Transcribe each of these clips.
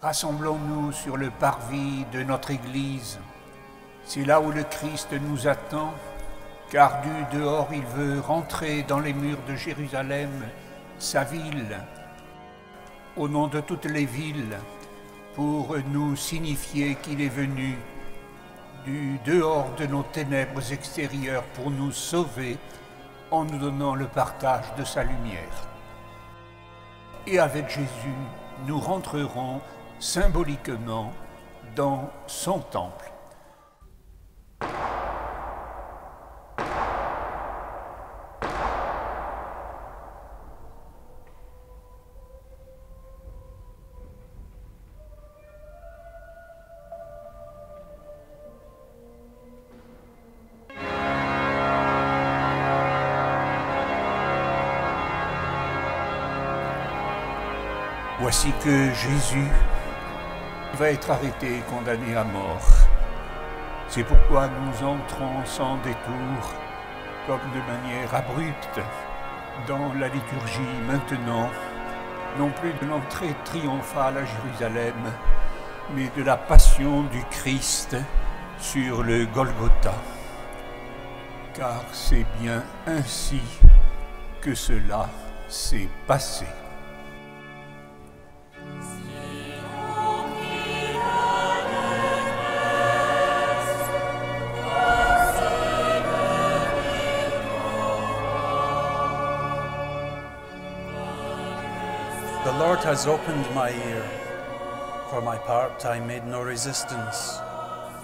Rassemblons-nous sur le parvis de notre Église. C'est là où le Christ nous attend, car du dehors il veut rentrer dans les murs de Jérusalem, sa ville, au nom de toutes les villes, pour nous signifier qu'il est venu du dehors de nos ténèbres extérieures pour nous sauver en nous donnant le partage de sa lumière. Et avec Jésus, nous rentrerons symboliquement dans son temple. Voici que Jésus va être arrêté et condamné à mort. C'est pourquoi nous entrons sans détour, comme de manière abrupte, dans la liturgie maintenant, non plus de l'entrée triomphale à Jérusalem, mais de la passion du Christ sur le Golgotha. Car c'est bien ainsi que cela s'est passé. The Lord has opened my ear. For my part, I made no resistance,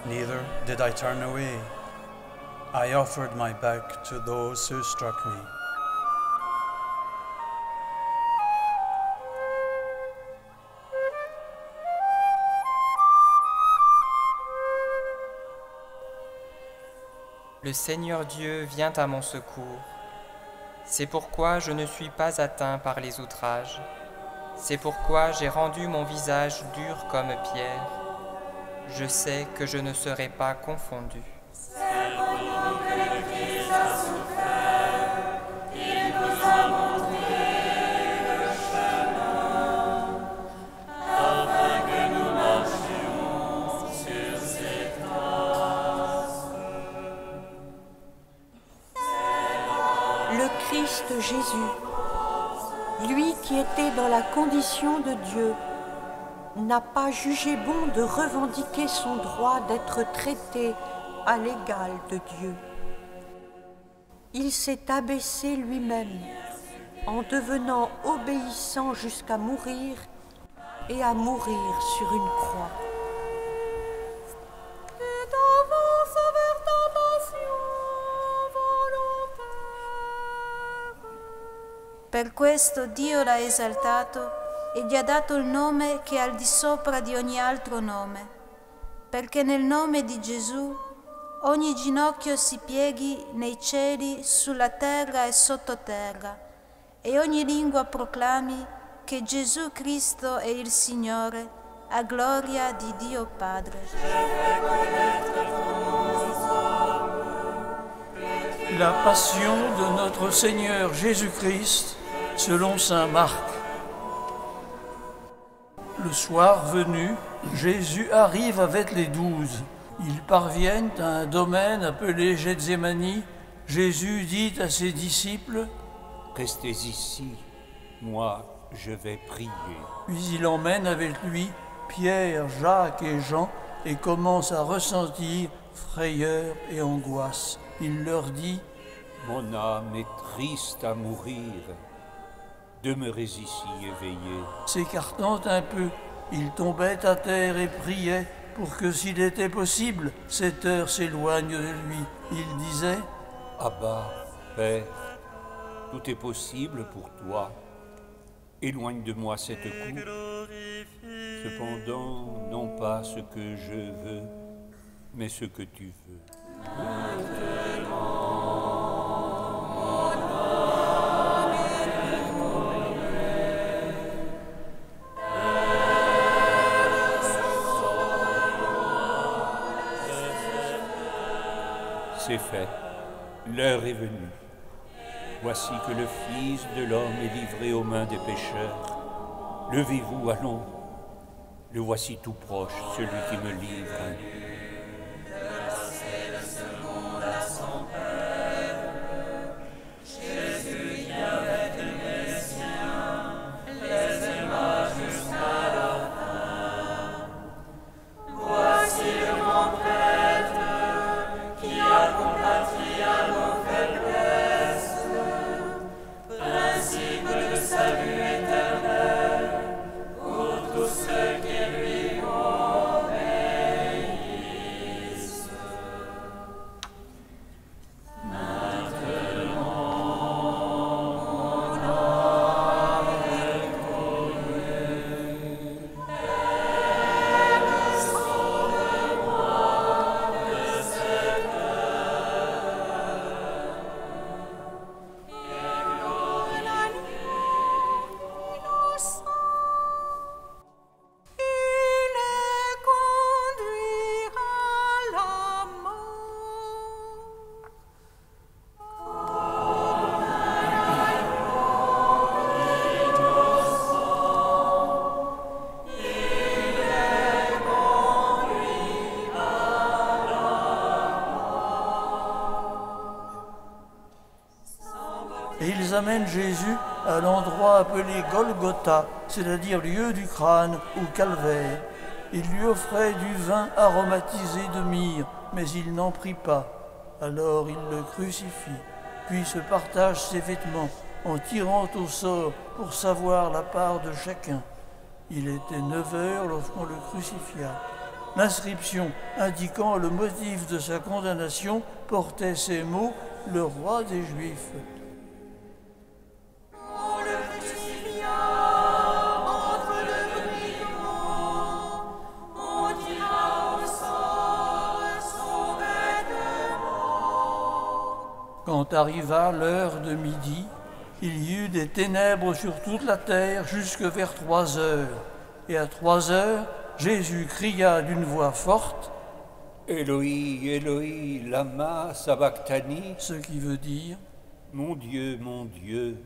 neither did I turn away. I offered my back to those who struck me. Le Seigneur Dieu vient à mon secours. C'est pourquoi je ne suis pas atteint par les outrages. C'est pourquoi j'ai rendu mon visage dur comme pierre. Je sais que je ne serai pas confondu. C'est pendant que le Christ a souffert, il nous a montré le chemin, afin que nous marchions sur ses traces. Le Christ Jésus, lui qui était dans la condition de Dieu, n'a pas jugé bon de revendiquer son droit d'être traité à l'égal de Dieu. Il s'est abaissé lui-même en devenant obéissant jusqu'à mourir et à mourir sur une croix. Per questo Dio l'ha esaltato e gli ha dato il nome che è al di sopra di ogni altro nome, perché nel nome di Gesù ogni ginocchio si pieghi nei cieli, sulla terra e sottoterra, e ogni lingua proclami che Gesù Cristo è il Signore, a gloria di Dio Padre. La passion de notre Seigneur Jésus-Christ selon saint Marc. Le soir venu, Jésus arrive avec les 12. Ils parviennent à un domaine appelé Gethsémani. Jésus dit à ses disciples : « Restez ici, moi je vais prier. » Puis il emmène avec lui Pierre, Jacques et Jean et commence à ressentir frayeur et angoisse. Il leur dit : « Mon âme est triste à mourir. Demeurez ici éveillés. » S'écartant un peu, il tombait à terre et priait pour que, s'il était possible, cette heure s'éloigne de lui. Il disait : « Abba, Père, tout est possible pour toi. Éloigne de moi cette coupe. Cependant, non pas ce que je veux, mais ce que tu veux. » C'est fait, l'heure est venue. Voici que le Fils de l'homme est livré aux mains des pécheurs. Levez-vous, allons. Le voici tout proche, celui qui me livre. Et ils amènent Jésus à l'endroit appelé Golgotha, c'est-à-dire lieu du crâne ou calvaire. Ils lui offraient du vin aromatisé de myrrhe, mais il n'en prit pas. Alors il le crucifie, puis se partage ses vêtements en tirant au sort pour savoir la part de chacun. Il était 9 heures lorsqu'on le crucifia. L'inscription indiquant le motif de sa condamnation portait ces mots « Le roi des Juifs ». Quand arriva l'heure de midi, il y eut des ténèbres sur toute la terre jusque vers 3 heures. Et à 3 heures, Jésus cria d'une voix forte, « Éloi, Éloi, lama sabachthani » ce qui veut dire, « Mon Dieu,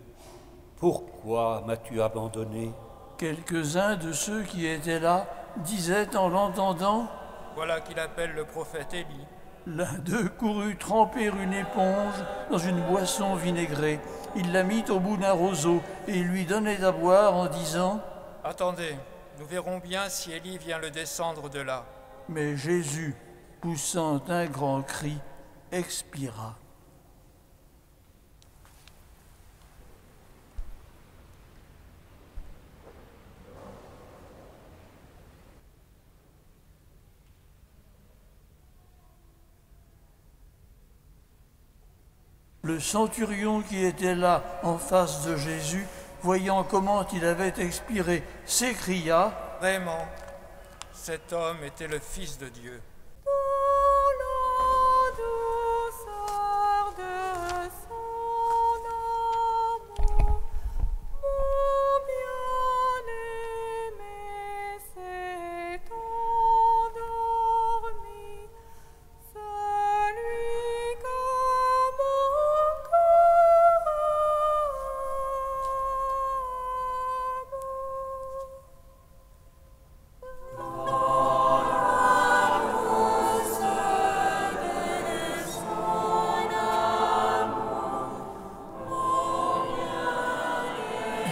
pourquoi m'as-tu abandonné ?» Quelques-uns de ceux qui étaient là disaient en l'entendant, « Voilà qu'il appelle le prophète Élie. » L'un d'eux courut tremper une éponge dans une boisson vinaigrée. Il la mit au bout d'un roseau et il lui donnait à boire en disant « Attendez, nous verrons bien si Élie vient le descendre de là. » Mais Jésus, poussant un grand cri, expira. Le centurion qui était là en face de Jésus, voyant comment il avait expiré, s'écria « Vraiment, cet homme était le Fils de Dieu. »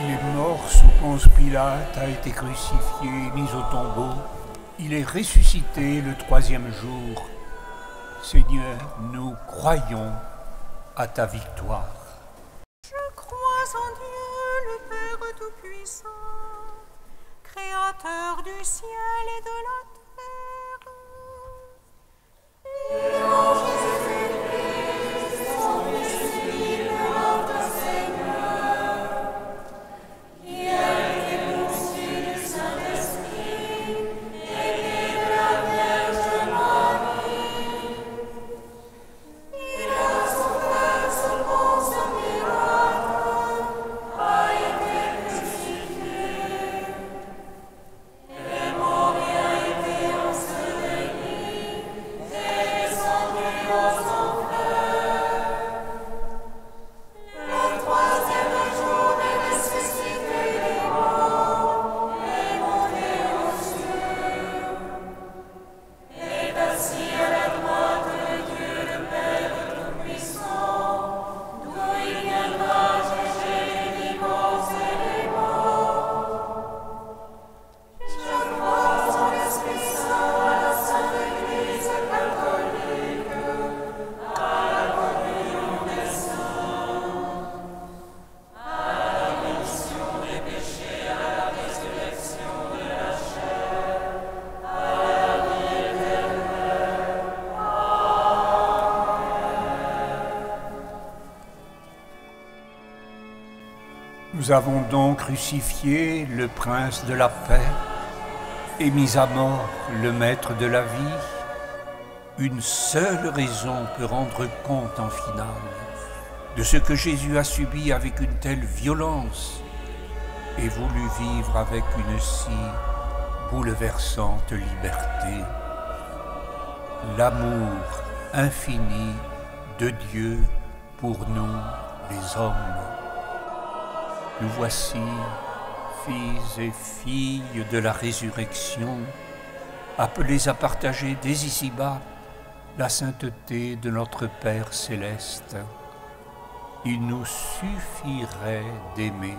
Il est mort sous Ponce Pilate, a été crucifié, mis au tombeau. Il est ressuscité le 3e jour. Seigneur, nous croyons à ta victoire. Je crois en Dieu, le Père Tout-Puissant, Créateur du ciel et de la terre. Et mort et a été Nous avons donc crucifié le prince de la paix et mis à mort le maître de la vie. Une seule raison peut rendre compte en finale de ce que Jésus a subi avec une telle violence et voulu vivre avec une si bouleversante liberté. L'amour infini de Dieu pour nous, les hommes. Nous voici, fils et filles de la résurrection, appelés à partager dès ici-bas la sainteté de notre Père céleste. Il nous suffirait d'aimer